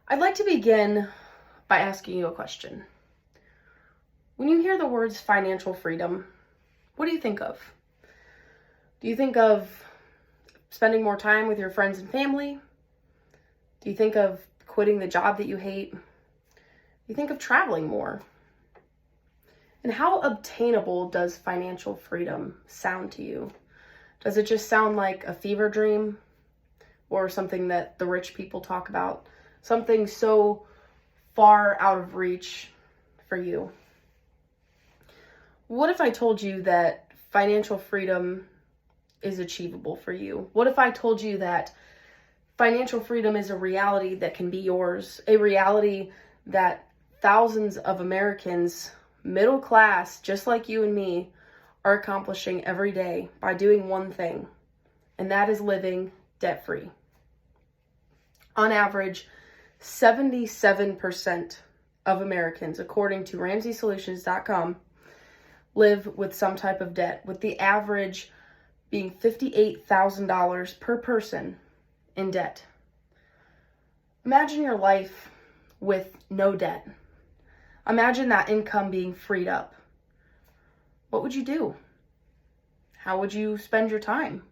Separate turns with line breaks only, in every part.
I'd like to begin by asking you a question. When you hear the words financial freedom, what do you think of? Do you think of spending more time with your friends and family? Do you think of quitting the job that you hate? Do you think of traveling more? And how obtainable does financial freedom sound to you? Does it just sound like a fever dream or something that the rich people talk about? Something so far out of reach for you? What if I told you that financial freedom is achievable for you? What if I told you that financial freedom is a reality that can be yours, a reality that thousands of Americans, middle class, just like you and me, are accomplishing every day by doing one thing, and that is living debt-free? On average, 77% of Americans, according to RamseySolutions.com, live with some type of debt, with the average being $58,000 per person in debt. Imagine your life with no debt. Imagine that income being freed up. What would you do? How would you spend your time?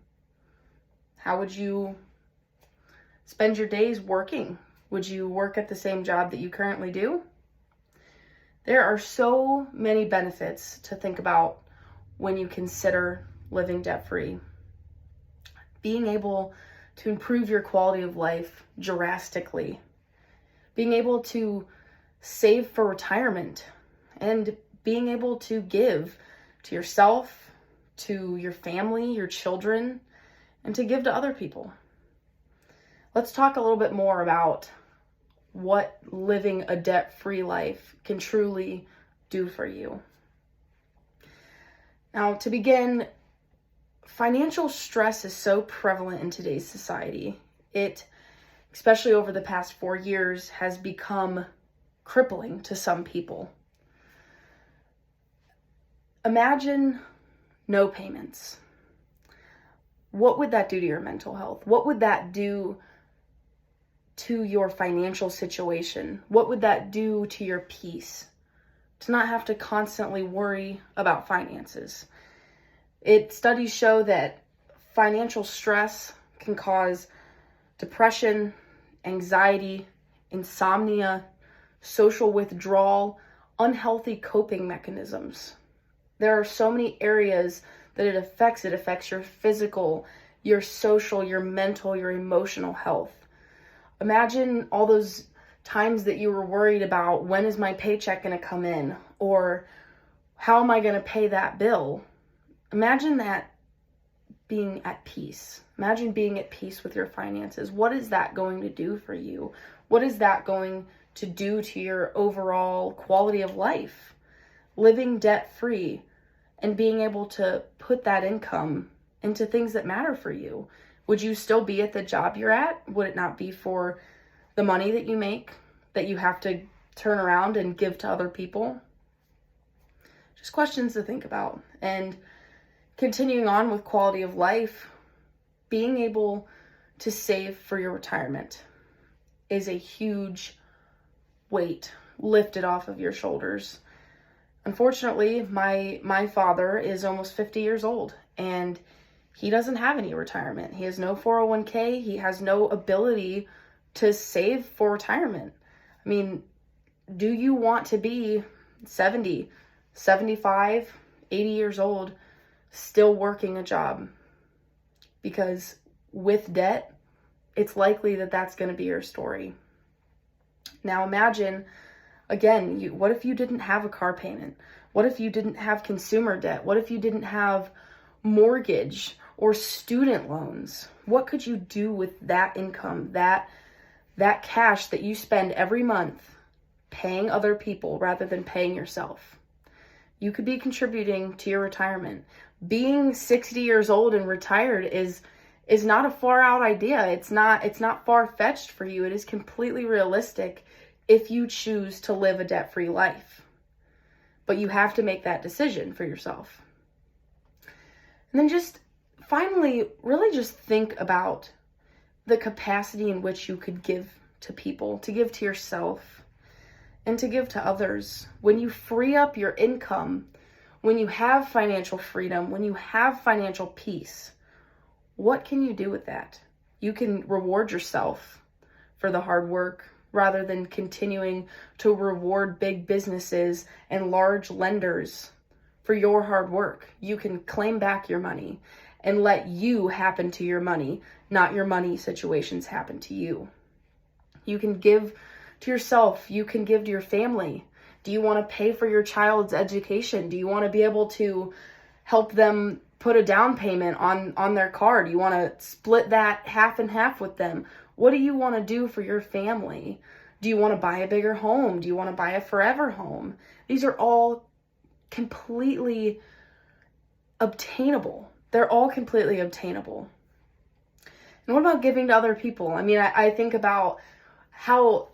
How would you spend your days working? Would you work at the same job that you currently do? There are so many benefits to think about when you consider living debt-free. Being able to improve your quality of life drastically. Being able to save for retirement. And being able to give to yourself, to your family, your children, and to give to other people. Let's talk a little bit more about what living a debt-free life can truly do for you. Now, to begin, financial stress is so prevalent in today's society. It, especially over the past 4 years, has become crippling to some people. Imagine no payments. What would that do to your mental health? What would that do to your financial situation? What would that do to your peace? To not have to constantly worry about finances. Studies show that financial stress can cause depression, anxiety, insomnia, social withdrawal, unhealthy coping mechanisms. There are so many areas that it affects. It affects your physical, your social, your mental, your emotional health. Imagine all those times that you were worried about, when is my paycheck going to come in? Or how am I going to pay that bill? Imagine that being at peace. Imagine being at peace with your finances. What is that going to do for you? What is that going to do to your overall quality of life? Living debt-free and being able to put that income into things that matter for you. Would you still be at the job you're at? Would it not be for the money that you make that you have to turn around and give to other people? Just questions to think about. And continuing on with quality of life, being able to save for your retirement is a huge weight lifted off of your shoulders. Unfortunately, my father is almost 50 years old, and he doesn't have any retirement. He has no 401k. He has no ability to save for retirement. I mean, do you want to be 70, 75, 80 years old still working a job? Because with debt, it's likely that that's going to be your story. Now imagine, again, what if you didn't have a car payment? What if you didn't have consumer debt? What if you didn't have mortgage or student loans? What could you do with that income, that cash that you spend every month paying other people rather than paying yourself? You could be contributing to your retirement. Being 60 years old and retired is not a far out idea. It's not far-fetched for you. It is completely realistic if you choose to live a debt-free life. But you have to make that decision for yourself. And then just finally, really just think about the capacity in which you could give to people, to give to yourself, and to give to others. When you free up your income, when you have financial freedom, when you have financial peace, what can you do with that? You can reward yourself for the hard work rather than continuing to reward big businesses and large lenders for your hard work. You can claim back your money and let you happen to your money, not your money situations happen to you. You can give to yourself. You can give to your family. Do you want to pay for your child's education? Do you want to be able to help them put a down payment on their car? Do you want to split that half and half with them? What do you want to do for your family? Do you want to buy a bigger home? Do you want to buy a forever home? These are all completely obtainable. They're all completely obtainable. And what about giving to other people? I mean, I think about how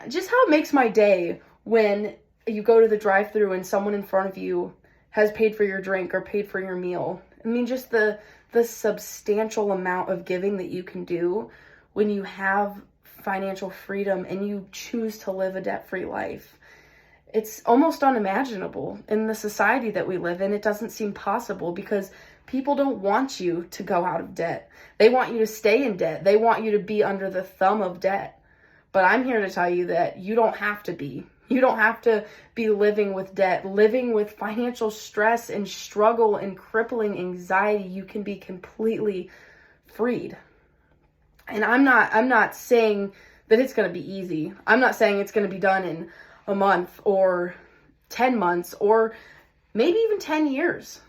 it makes my day when you go to the drive-thru and someone in front of you has paid for your drink or paid for your meal. I mean, just the substantial amount of giving that you can do when you have financial freedom and you choose to live a debt-free life. It's almost unimaginable in the society that we live in. It doesn't seem possible because people don't want you to go out of debt. They want you to stay in debt. They want you to be under the thumb of debt. But I'm here to tell you that you don't have to be. You don't have to be living with debt, living with financial stress and struggle and crippling anxiety. You can be completely freed. And I'm not saying that it's going to be easy. I'm not saying it's going to be done in a month or 10 months or maybe even 10 years.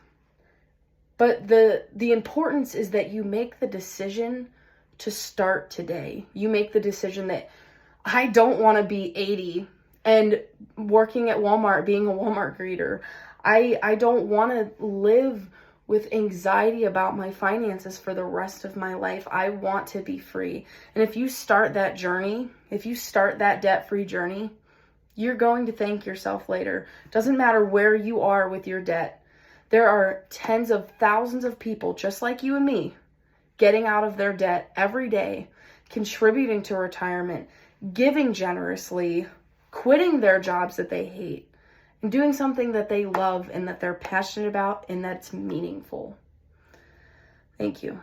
But the importance is that you make the decision to start today. You make the decision that I don't want to be 80 and working at Walmart, being a Walmart greeter. I don't want to live with anxiety about my finances for the rest of my life. I want to be free. And if you start that journey, if you start that debt-free journey, you're going to thank yourself later. Doesn't matter where you are with your debt. There are tens of thousands of people just like you and me getting out of their debt every day, contributing to retirement, giving generously, quitting their jobs that they hate, and doing something that they love and that they're passionate about and that's meaningful. Thank you.